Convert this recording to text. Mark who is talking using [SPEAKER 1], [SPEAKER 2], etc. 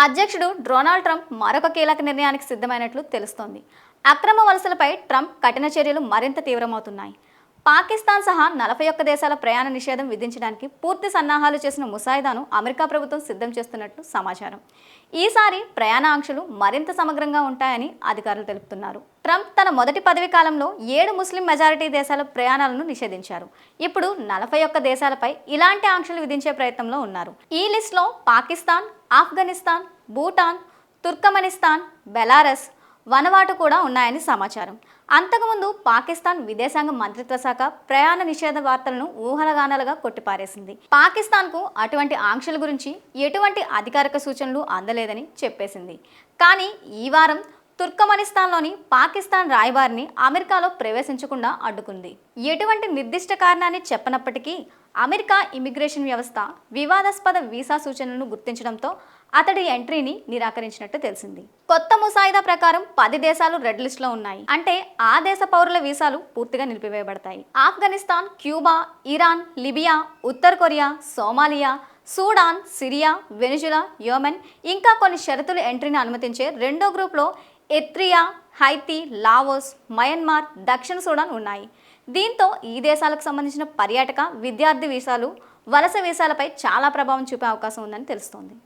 [SPEAKER 1] అధ్యక్షుడు Donald Trump మరొక కీలక నిర్ణయానికి సిద్ధమైనట్లు తెలుస్తోంది. అక్రమ వలసలపై ట్రంప్ కఠిన చర్యలు మరింత తీవ్రమవుతున్నాయి. పాకిస్తాన్ సహా 41 దేశాల ప్రయాణ నిషేధం విధించడానికి పూర్తి సన్నాహాలు చేసిన ముసాయిదాను అమెరికా ప్రభుత్వం సిద్ధం చేస్తున్నట్లు సమాచారం. ఈసారి ప్రయాణ ఆంక్షలు మరింత సమగ్రంగా ఉంటాయని అధికారులు తెలుపుతున్నారు. ట్రంప్ తన మొదటి పదవీ కాలంలో 7 ముస్లిం మెజారిటీ దేశాల ప్రయాణాలను నిషేధించారు. ఇప్పుడు 41 దేశాలపై ఇలాంటి ఆంక్షలు విధించే ప్రయత్నంలో ఉన్నారు. ఈ లిస్టులో పాకిస్తాన్, ఆఫ్ఘనిస్తాన్, భూటాన్, తుర్కమెనిస్తాన్, బెలారస్, వనవాటు కూడా ఉన్నాయని సమాచారం. అంతకుముందు పాకిస్తాన్ విదేశాంగ మంత్రిత్వ శాఖ ప్రయాణ నిషేధ వార్తలను ఊహలగానాలుగా కొట్టిపారేసింది. పాకిస్తాన్కు అటువంటి ఆంక్షల గురించి ఎటువంటి అధికారిక సూచనలు అందలేదని చెప్పేసింది. కానీ ఈ వారం తుర్కమెనిస్తాన్లోని పాకిస్తాన్ రాయబారిని అమెరికాలో ప్రవేశించకుండా అడ్డుకుంది. ఎటువంటి నిర్దిష్ట కారణాన్ని చెప్పనప్పటికీ అమెరికా ఇమిగ్రేషన్ వ్యవస్థ వివాదాస్పద వీసా సూచనలను గుర్తించడంతో అతడి ఎంట్రీని నిరాకరించినట్టు తెలిసింది. కొత్త ముసాయిదా ప్రకారం 10 దేశాలు రెడ్ లిస్టులో ఉన్నాయి. అంటే ఆ దేశ పౌరుల వీసాలు పూర్తిగా నిలిపివేయబడతాయి. ఆఫ్ఘనిస్తాన్, క్యూబా, ఇరాన్, లిబియా, ఉత్తర Korea, Somalia, Sudan, Syria, Venezuela, Yemen ఇంకా కొన్ని షరతులు ఎంట్రీని అనుమతించే రెండో గ్రూప్లో ఎరిత్రియా, హైతీ, లావోస్, మయన్మార్, దక్షిణ సూడాన్ ఉన్నాయి. దీంతో ఈ దేశాలకు సంబంధించిన పర్యాటక, విద్యార్థి వీసాలు, వలస వీసాలపై చాలా ప్రభావం చూపే అవకాశం ఉందని తెలుస్తోంది.